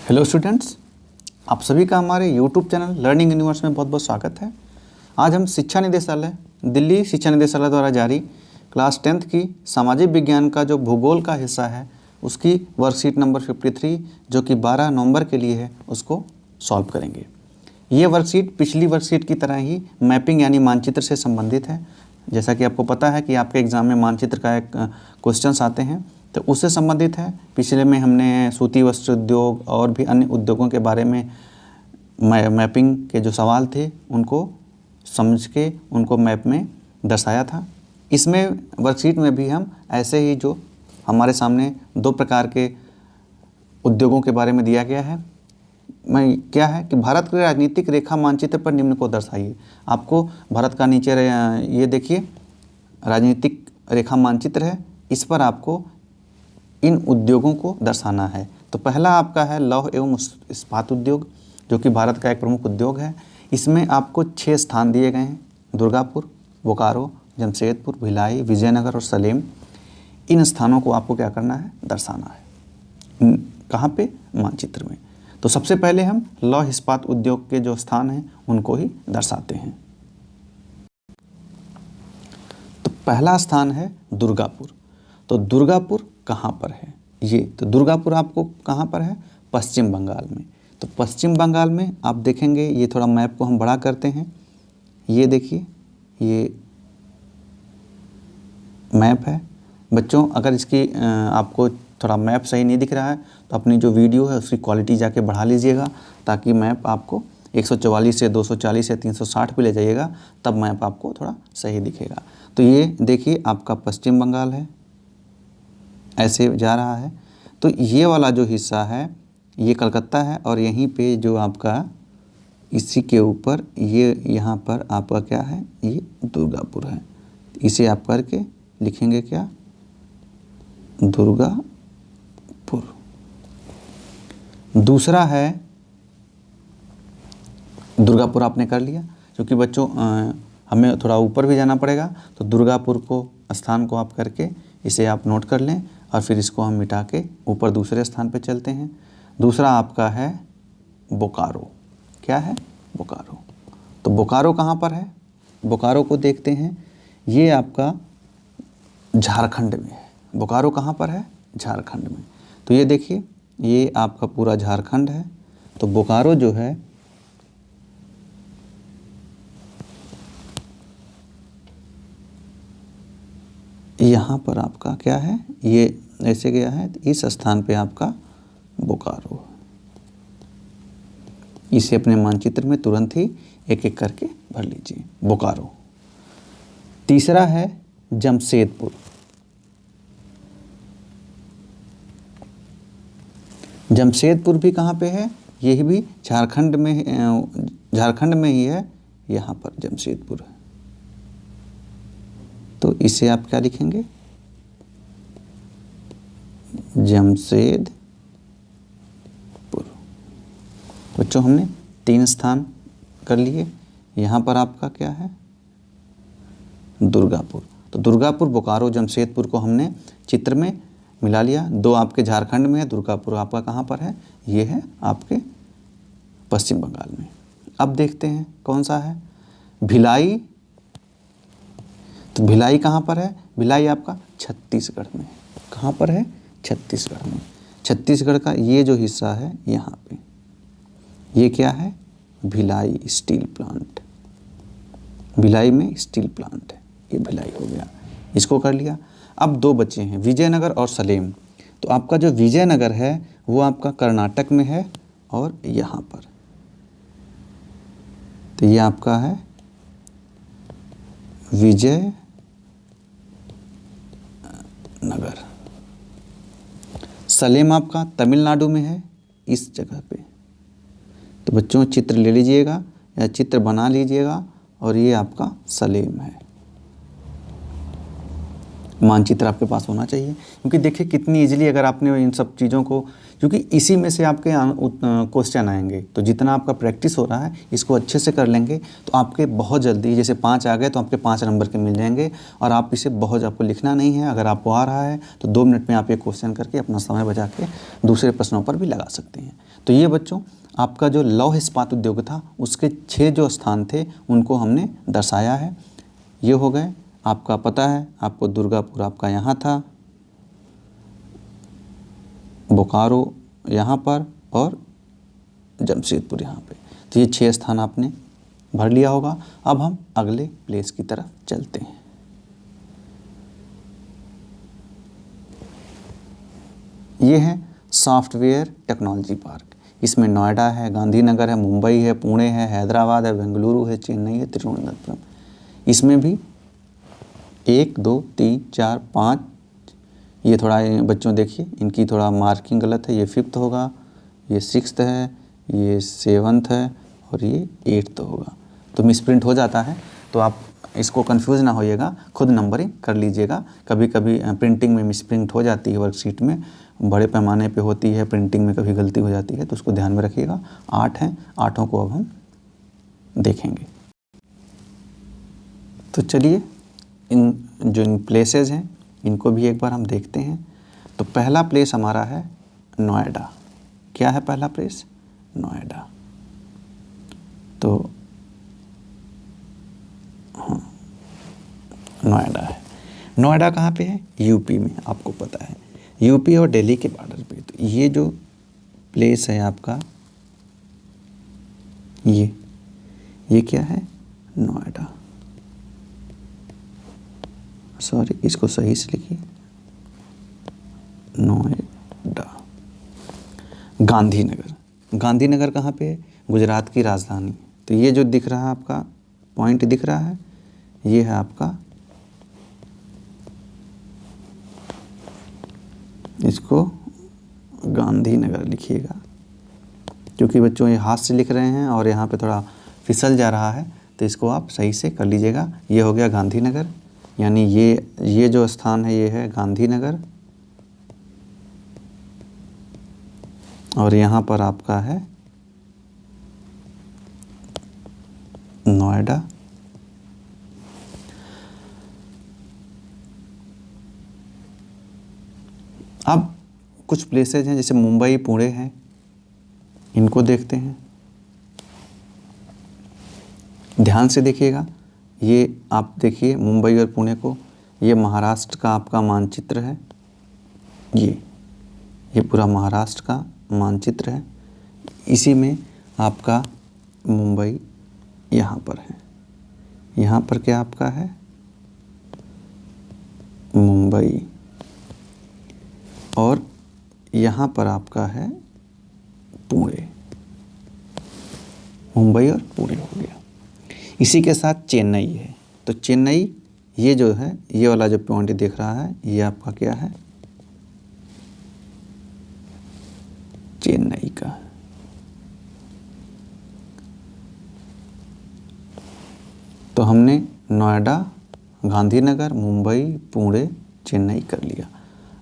Hello students, आप सभी का हमारे यूट्यूब चैनल लर्निंग यूनिवर्स में बहुत बहुत स्वागत है। आज हम शिक्षा निदेशालय दिल्ली शिक्षा निदेशालय द्वारा जारी क्लास 10th की सामाजिक विज्ञान का जो भूगोल का हिस्सा है उसकी वर्कशीट नंबर 53 जो कि 12 नवंबर के लिए है उसको सॉल्व करेंगे। ये वर्कशीट पिछली वर्कशीट की तरह ही मैपिंग यानी मानचित्र से संबंधित है। जैसा कि आपको पता है कि आपके एग्ज़ाम में मानचित्र का एक क्वेश्चंस आते हैं तो उससे संबंधित है। पिछले में हमने सूती वस्त्र उद्योग और भी अन्य उद्योगों के बारे में मैपिंग के जो सवाल थे उनको समझ के उनको मैप में दर्शाया था। इसमें वर्कशीट में भी हम ऐसे ही जो हमारे सामने दो प्रकार के उद्योगों के बारे में दिया गया है। मैं क्या है कि भारत के राजनीतिक रेखा मानचित्र पर निम्न को दर्शाइए। आपको भारत का नीचे ये देखिए राजनीतिक रेखा मानचित्र है, इस पर आपको इन उद्योगों को दर्शाना है। तो पहला आपका है लौह एवं इस्पात उद्योग जो कि भारत का एक प्रमुख उद्योग है। इसमें आपको 6 स्थान दिए गए हैं: दुर्गापुर, बोकारो, जमशेदपुर, भिलाई, विजयनगर और सलेम। इन स्थानों को आपको क्या करना है, दर्शाना है। कहाँ पे? मानचित्र में। तो सबसे पहले हम लौह इस्पात उद्योग के जो स्थान हैं उनको ही दर्शाते हैं। तो पहला स्थान है दुर्गापुर। तो दुर्गापुर कहाँ पर है? ये तो दुर्गापुर आपको कहाँ पर है? पश्चिम बंगाल में। तो पश्चिम बंगाल में आप देखेंगे, ये थोड़ा मैप को हम बड़ा करते हैं। ये देखिए ये मैप है। बच्चों अगर इसकी आपको थोड़ा मैप सही नहीं दिख रहा है तो अपनी जो वीडियो है उसकी क्वालिटी जाके बढ़ा लीजिएगा ताकि मैप आपको 144 से 240 से 360 पे ले जाइएगा, तब मैप आपको थोड़ा सही दिखेगा। तो ये देखिए आपका पश्चिम बंगाल है, ऐसे जा रहा है। तो ये वाला जो हिस्सा है ये कलकत्ता है और यहीं पे जो आपका इसी के ऊपर ये यहाँ पर आपका क्या है, ये दुर्गापुर है। इसे आप करके लिखेंगे क्या? दुर्गापुर। दूसरा है दुर्गापुर आपने कर लिया। क्योंकि बच्चों हमें थोड़ा ऊपर भी जाना पड़ेगा तो दुर्गापुर को स्थान को आप करके इसे आप नोट कर लें और फिर इसको हम मिटा के ऊपर दूसरे स्थान पे चलते हैं। दूसरा आपका है बोकारो। क्या है? बोकारो। तो बोकारो कहाँ पर है? बोकारो को देखते हैं, ये आपका झारखंड में है। बोकारो कहाँ पर है? झारखंड में। तो ये देखिए ये आपका पूरा झारखंड है। तो बोकारो जो है यहाँ पर आपका क्या है, ये ऐसे गया है, तो इस स्थान पे आपका बोकारो। इसे अपने मानचित्र में तुरंत ही एक एक करके भर लीजिए, बोकारो। तीसरा है जमशेदपुर। जमशेदपुर भी कहाँ पे है? यही भी झारखंड में ही है। यहाँ पर जमशेदपुर है। तो इसे आप क्या लिखेंगे? जमशेदपुर। बच्चों हमने 3 स्थान कर लिए। यहाँ पर आपका क्या है? दुर्गापुर। तो दुर्गापुर, बोकारो, जमशेदपुर को हमने चित्र में मिला लिया। 2 आपके झारखंड में है, दुर्गापुर आपका कहाँ पर है? ये है आपके पश्चिम बंगाल में। अब देखते हैं कौन सा है, भिलाई। तो भिलाई कहाँ पर है? भिलाई आपका छत्तीसगढ़ में। कहाँ पर है? छत्तीसगढ़ में। छत्तीसगढ़ का ये जो हिस्सा है यहाँ पे, ये क्या है? Bhilai steel plant. भिलाई में स्टील प्लांट है, ये भिलाई हो गया। इसको कर लिया। अब 2 बचे हैं, विजयनगर और सलेम। तो आपका जो विजयनगर है वो आपका कर्नाटक में है और यहाँ पर, तो ये आपका है विजयनगर। सलेम आपका तमिलनाडु में है, इस जगह पे। तो बच्चों चित्र ले लीजिएगा या चित्र बना लीजिएगा और ये आपका सलेम है। मानचित्र आपके पास होना चाहिए क्योंकि देखिए कितनी इजीली अगर आपने इन सब चीज़ों को क्योंकि इसी में से आपके क्वेश्चन आएंगे। तो जितना आपका प्रैक्टिस हो रहा है इसको अच्छे से कर लेंगे तो आपके बहुत जल्दी, जैसे 5 आ गए तो आपके 5 नंबर के मिल जाएंगे। और आप इसे बहुत, आपको लिखना नहीं है, अगर आपको आ रहा है तो 2 मिनट में आप ये क्वेश्चन करके अपना समय बचा के दूसरे प्रश्नों पर भी लगा सकते हैं। तो ये बच्चों आपका जो लौह इस्पात उद्योग था उसके 6 जो स्थान थे उनको हमने दर्शाया है। ये हो गए। आपका पता है आपको दुर्गापुर आपका यहाँ था, बोकारो यहाँ पर और जमशेदपुर यहाँ पे। तो ये 6 स्थान आपने भर लिया होगा। अब हम अगले प्लेस की तरफ चलते हैं। ये है सॉफ्टवेयर टेक्नोलॉजी पार्क। इसमें नोएडा है, गांधीनगर है, मुंबई है, पुणे है, हैदराबाद है, बेंगलुरु है, चेन्नई है, तिरुवनंतपुरम। इसमें भी 1 2 3 4 5, ये थोड़ा बच्चों देखिए इनकी थोड़ा मार्किंग गलत है। ये 5th होगा, ये 6th है, ये 7th है और ये 8th होगा। तो मिसप्रिंट हो जाता है, तो आप इसको कंफ्यूज ना होइएगा, खुद नंबरिंग कर लीजिएगा। कभी कभी प्रिंटिंग में मिसप्रिंट हो जाती है, वर्कशीट में बड़े पैमाने पे होती है, प्रिंटिंग में कभी गलती हो जाती है, तो उसको ध्यान में रखिएगा। 8 हैं, 8 को अब हम देखेंगे। तो चलिए इन प्लेसेस हैं इनको भी एक बार हम देखते हैं। तो पहला प्लेस हमारा है नोएडा। क्या है पहला प्लेस? नोएडा। तो हाँ, नोएडा है। नोएडा कहाँ पे है? यूपी में, आपको पता है, यूपी और दिल्ली के बॉर्डर पे। तो ये जो प्लेस है आपका, ये क्या है? नोएडा। सॉरी, इसको सही से लिखिए, नोएडा। गांधीनगर। गांधीनगर कहाँ पे है? गुजरात की राजधानी। तो ये जो दिख रहा है आपका पॉइंट दिख रहा है, ये है आपका, इसको गांधीनगर लिखिएगा, क्योंकि बच्चों ये हाथ से लिख रहे हैं और यहाँ पे थोड़ा फिसल जा रहा है, तो इसको आप सही से कर लीजिएगा। ये हो गया गांधीनगर, यानी ये जो स्थान है ये है गांधीनगर, और यहाँ पर आपका है नोएडा। अब कुछ प्लेसेज हैं जैसे मुंबई, पुणे हैं, इनको देखते हैं। ध्यान से देखिएगा, ये आप देखिए मुंबई और पुणे को, ये महाराष्ट्र का आपका मानचित्र है। ये पूरा महाराष्ट्र का मानचित्र है। इसी में आपका मुंबई यहाँ पर है। यहाँ पर क्या आपका है? मुंबई। और यहाँ पर आपका है पुणे। मुंबई और पुणे हो गया। इसी के साथ चेन्नई है। तो चेन्नई, ये जो है, ये वाला जो पॉइंट दिख रहा है, ये आपका क्या है? चेन्नई का। तो हमने नोएडा, गांधीनगर, मुंबई, पुणे, चेन्नई कर लिया।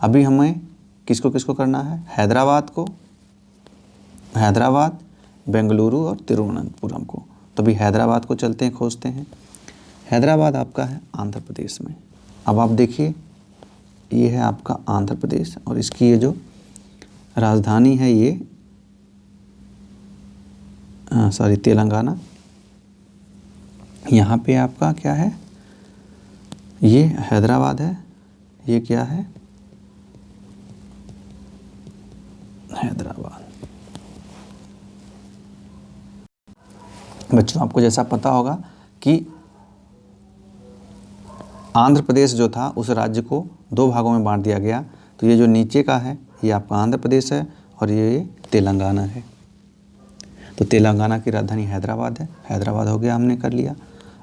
अभी हमें किसको किसको करना है? हैदराबाद को, हैदराबाद, बेंगलुरु और तिरुवनंतपुरम को। तो अभी हैदराबाद को चलते हैं, खोजते हैं। हैदराबाद आपका है आंध्र प्रदेश में। अब आप देखिए, ये है आपका आंध्र प्रदेश और इसकी ये जो राजधानी है ये तेलंगाना। यहाँ पे आपका क्या है? ये हैदराबाद है। ये क्या है? हैदराबाद। बच्चों आपको जैसा पता होगा कि आंध्र प्रदेश जो था उस राज्य को 2 भागों में बांट दिया गया। तो ये जो नीचे का है ये आपका आंध्र प्रदेश है और ये तेलंगाना है। तो तेलंगाना की राजधानी हैदराबाद है। हैदराबाद हो गया, हमने कर लिया।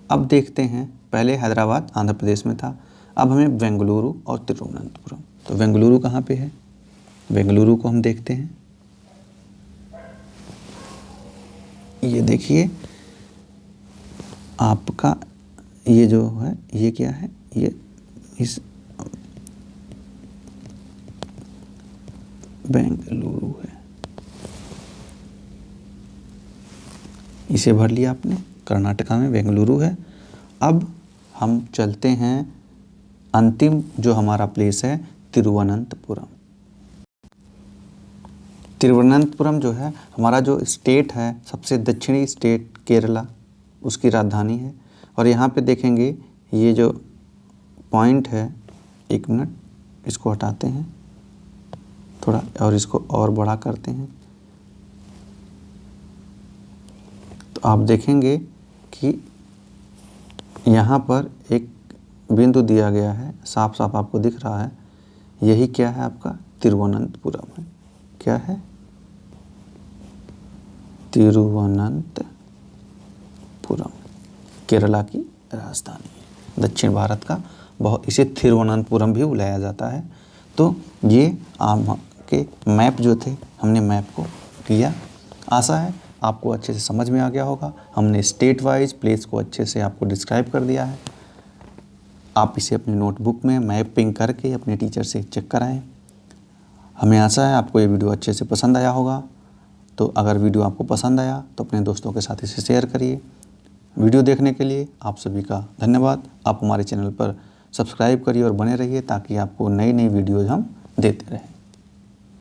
अब देखते हैं, पहले हैदराबाद आंध्र प्रदेश में था, अब हमें बेंगलुरु और तिरुवनंतपुरम। तो बेंगलुरु कहाँ पे है? बेंगलुरु को हम देखते हैं। ये देखिए आपका ये जो है ये क्या है? ये इस बेंगलुरु है। इसे भर लिया आपने, कर्नाटका में बेंगलुरु है। अब हम चलते हैं अंतिम जो हमारा प्लेस है तिरुवनंतपुरम। तिरुवनंतपुरम जो है हमारा जो स्टेट है, सबसे दक्षिणी स्टेट केरला, उसकी राजधानी है। और यहाँ पे देखेंगे ये जो पॉइंट है, एक मिनट इसको हटाते हैं थोड़ा और इसको और बड़ा करते हैं, तो आप देखेंगे कि यहाँ पर एक बिंदु दिया गया है, साफ साफ आपको दिख रहा है, यही क्या है आपका तिरुवनंतपुरम है। क्या है? तिरुवनंतपुरम केरला की राजधानी है, दक्षिण भारत का। बहुत इसे तिरुवनंतपुरम भी बुलाया जाता है। तो ये आपके मैप जो थे, हमने मैप को किया। आशा है आपको अच्छे से समझ में आ गया होगा। हमने स्टेट वाइज प्लेस को अच्छे से आपको डिस्क्राइब कर दिया है। आप इसे अपनी नोटबुक में मैपिंग करके अपने टीचर से चेक कराएं। हमें आशा है आपको ये वीडियो अच्छे से पसंद आया होगा। तो अगर वीडियो आपको पसंद आया तो अपने दोस्तों के साथ इसे शेयर करिए। वीडियो देखने के लिए आप सभी का धन्यवाद। आप हमारे चैनल पर सब्सक्राइब करिए और बने रहिए ताकि आपको नई नई वीडियोज़ हम देते रहें।